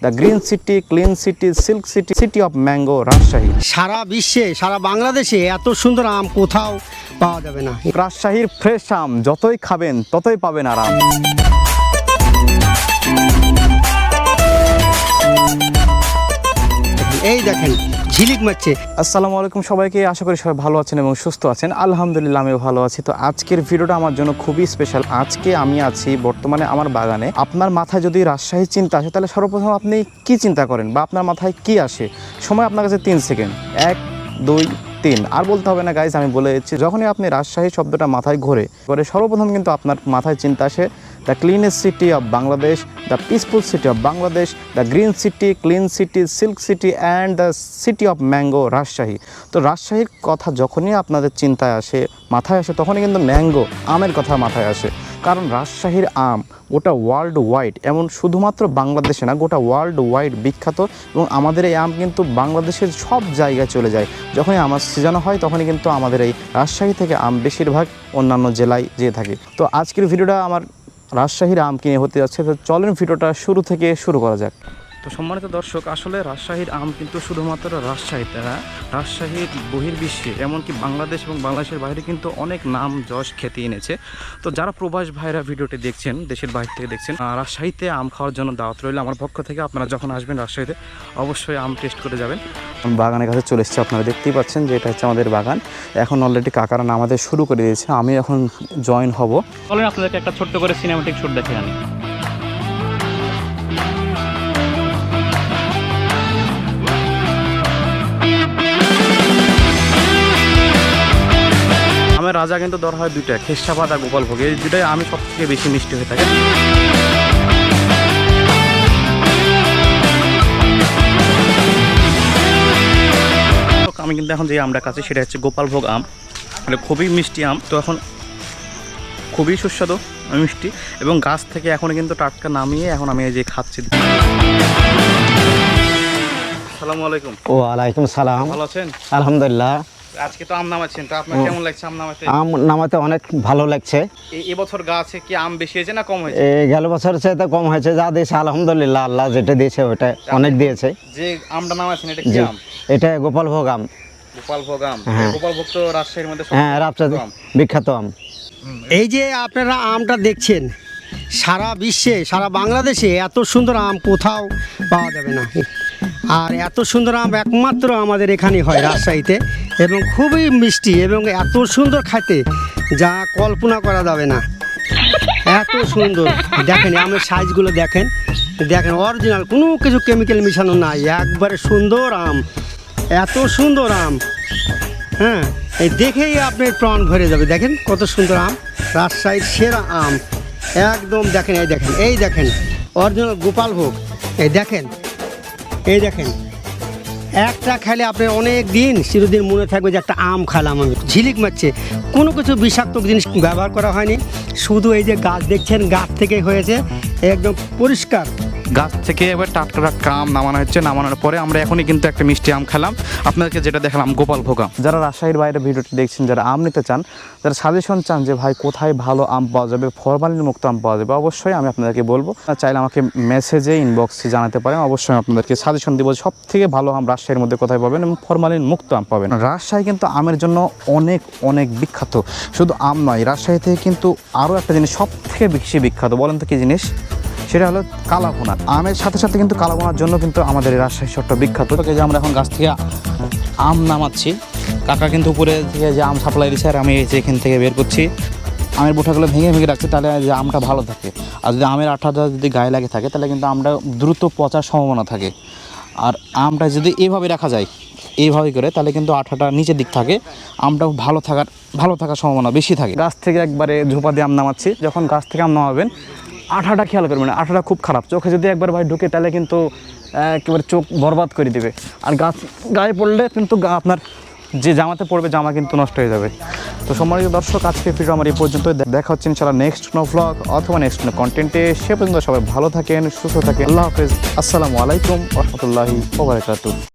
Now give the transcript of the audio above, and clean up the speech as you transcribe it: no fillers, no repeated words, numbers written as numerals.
The green city, clean city, silk city, city of mango, Rajshahi. সারা বিশ্বে, সারা বাংলাদেশে এত সুন্দর আম কোথাও পাওয়া যাবে না। রাজশাহীর ফ্রেশ আম যতই খাবেন ততই পাবেন আরাম। এই দেখেন ঝিলিক মারছে। আসসালামু আলাইকুম সবাইকে, আশা করি সবাই ভালো আছেন এবং সুস্থ আছেন। আলহামদুলিল্লাহ আমিও ভালো আছি। তো আজকের ভিডিওটা আমার জন্য খুবই স্পেশাল। আজকে আমি আছি বর্তমানে আমার বাগানে। আপনার মাথায় যদি রাজশাহী চিন্তা আসে তাহলে সর্বপ্রথম আপনি কি চিন্তা করেন বা আপনার মাথায় কি আসে? সময় আপনার কাছে 3 সেকেন্ড। 1, 2, 3। আর বলতে হবে না গাইজ, আমি বলে দিচ্ছি। যখনই আপনি রাজশাহী শব্দটা মাথায় ঘোরে সর্বপ্রথম কিন্তু আপনার মাথায় চিন্তা আসে the cleanest city of Bangladesh, the peaceful city of Bangladesh, the green city, clean city, silk city and the city of mango, Rajshahi. তো রাজশাহীর কথা যখনই আপনাদের চিন্তায় আসে, মাথায় আসে, তখনই কিন্তু ম্যাঙ্গো, আমের কথা মাথায় আসে। কারণ রাজশাহীর আম গোটা ওয়ার্ল্ড ওয়াইড, এমন শুধুমাত্র বাংলাদেশে না, গোটা ওয়ার্ল্ড ওয়াইড বিখ্যাত। এবং আমাদের এই আম কিন্তু বাংলাদেশের সব জায়গায় চলে যায়। যখনই আমার সিজন হয় তখনই কিন্তু আমাদের এই রাজশাহী থেকে আম বেশিরভাগ অন্যান্য জেলায় যেয়ে থাকে। তো আজকের ভিডিওটা আমার রাজশাহীর আম কিনে হতে যাচ্ছে। তো চলেন ভিডিওটা শুরু থেকে শুরু করা যাক। তো সম্মানিত দর্শক, আসলে রাজশাহীর আম কিন্তু শুধুমাত্র রাজশাহীতে না, রাজশাহীর বহির্বিশ্বে, এমনকি বাংলাদেশ এবং বাংলাদেশের বাইরে কিন্তু অনেক নাম যশ খ্যাতি এনেছে। তো যারা প্রবাস ভাইরা ভিডিওটি দেখছেন, দেশের বাইরে থেকে দেখছেন, রাজশাহীতে আম খাওয়ার জন্য দাওয়াত রইল আমার পক্ষ থেকে। আপনারা যখন আসবেন রাজশাহীতে অবশ্যই আম টেস্ট করে যাবেন। বাগানের কাছে চলে এসেছি, আপনারা দেখতেই পাচ্ছেন যে এটা হচ্ছে আমাদের বাগান। এখন অলরেডি কাকারা আমাদের শুরু করে দিয়েছে, আমি এখন জয়েন হব। চলেন আপনাদেরকে একটা ছোট্ট করে সিনেমাটিক শুট দেখে আনি। আমের রাজা কিন্তু ধরা হয় দুইটা, খেসাবাদ আর গোপালভোগ। এই দুটাই আমি সব থেকে বেশি মিষ্টি হয়ে থাকে। আমি কিন্তু এখন যে আমটা খাচ্ছি সেটা হচ্ছে গোপালভোগ আম। এটা খুবই মিষ্টি আম। তো এখন খুবই সুস্বাদু মিষ্টি এবং গাছ থেকে এখন কিন্তু টাটকা নামিয়ে এখন আমি এই যে খাচ্ছি। আসসালামু আলাইকুম। ওয়ালাইকুম সালাম। ভালো আছেন? আলহামদুলিল্লাহ। আজকে তো আম নামাচ্ছেন, তো আপনার কেমন লাগছে আম নামাতে? আম নামাতে অনেক ভালো লাগছে। এবছর গাছে কি আম বেশি হয়েছে না কম হয়েছে? গেল বছরের চাইতে কম হয়েছে, যা দিয়েছে আলহামদুলিল্লাহ, আল্লাহ যেটা দিয়েছে ওটা অনেক দিয়েছে। যে আমটা নামাচ্ছেন এটা কি আম? এটা গোপালভোগ আম। গোপালভোগ আম। হ্যাঁ। গোপালভোগ তো রাজশাহীর মধ্যে হ্যাঁ, রাজশাহী বিখ্যাত আম। এই যে আপনারা আমটা দেখছেন, সারা বিশ্বে, সারা বাংলাদেশে এত সুন্দর আম কোথাও পাওয়া যাবে না। আর এত সুন্দর আম একমাত্র আমাদের এখানে হয় রাজশাহীতে, এবং খুবই মিষ্টি এবং এত সুন্দর খাইতে যা কল্পনা করা যাবে না। এত সুন্দর দেখেন, আমের সাইজগুলো দেখেন, দেখেন অরিজিনাল, কোনো কিছু কেমিক্যাল মিশানো নাই, একবারে সুন্দর আম, এত সুন্দর আম। হ্যাঁ, এই দেখেই আপনার প্রাণ ভরে যাবে। দেখেন কত সুন্দর আম, রাজশাহীর সেরা আম একদম। দেখেন, এই দেখেন, এই দেখেন অরিজিনাল গোপালভোগ। এই দেখেন, এই দেখেন, একটা খেলে আপনার অনেক দিন চিরদিন মনে থাকবে যে একটা আম খেলাম আমি। ঝিলিক মারছে, কোনো কিছু বিষাক্ত জিনিস ব্যবহার করা হয়নি। শুধু এই যে গাছ দেখছেন, গাছ থেকে হয়েছে, একদম পরিষ্কার গাছ থেকে এবার টাটকা টাটকা আম নামানো হচ্ছে। নামানোর পরে আমরা এখনই কিন্তু একটা মিষ্টি আম খেলাম, আপনাদেরকে যেটা দেখালাম গোপালভোগ আম। যারা রাজশাহীর বাইরে ভিডিওটি দেখছেন, যারা আম নিতে চান, যারা সাজেশন চান যে ভাই কোথায় ভালো আম পাওয়া যাবে, ফরমালিন মুক্ত আম পাওয়া যাবে, অবশ্যই আমি আপনাদেরকে বলবো। চাইলে আমাকে মেসেজে, ইনবক্সে জানাতে পারেন, অবশ্যই আমি আপনাদেরকে সাজেশন দিব সব থেকে ভালো আম রাজশাহীর মধ্যে কোথায় পাবেন এবং ফরমালিন মুক্ত আম পাবেন। রাজশাহী কিন্তু আমের জন্য অনেক অনেক বিখ্যাত। শুধু আম নয়, রাজশাহী থেকে কিন্তু আরও একটা জিনিস সব থেকে বেশি বিখ্যাত। বলেন তো কী জিনিস? সেটা হলো কালাভুনা। আমের সাথে সাথে কিন্তু কালাভুনার জন্য কিন্তু আমাদের এই রাজশাহী শহরটা বিখ্যাত। যে আমরা এখন গাছ থেকে আম নামাচ্ছি, কাকা কিন্তু উপরে থেকে যে আম সাপ্লাই দিচ্ছে, আর আমি এই যে এখান থেকে বের করছি। আমের বোঠাগুলো ভেঙে ভেঙে রাখছি, তাহলে যে আমটা ভালো থাকে। আর যদি আমের আঠাটা যদি গায়ে লাগে থাকে তাহলে কিন্তু আমটা দ্রুত পচার সম্ভাবনা থাকে। আর আমটা যদি এইভাবে রাখা যায়, এইভাবে করে, তাহলে কিন্তু আঠাটা নিচের দিক থাকে, আমটা ভালো থাকার সম্ভাবনা বেশি থাকে। গাছ থেকে একবারে ঝোপা দিয়ে আম নামাচ্ছি। যখন গাছ থেকে আম নামাবেন আঠাটা খেয়াল করবেন, আঠাটা খুব খারাপ। চোখে যদি একবার ভাই ঢুকে তাহলে কিন্তু একেবারে চোখ বরবাদ করে দিবে। আর গায়ে পড়লে কিন্তু আপনার যে জামাতে পড়বে জামা কিন্তু নষ্ট হয়ে যাবে। তো সম্মানিত দর্শক, আজকে ভিডিও আমার এই পর্যন্ত। দেখা হচ্ছে ইনশাআল্লাহ নেক্সট কোনো ভ্লগ অথবা নেক্সট কোনো কন্টেন্টে। সে পর্যন্ত সবাই ভালো থাকেন, সুস্থ থাকেন। আল্লাহ হাফেজ। আসসালামু আলাইকুম ওয়া রাহমাতুল্লাহি ওয়া বারাকাতুহু।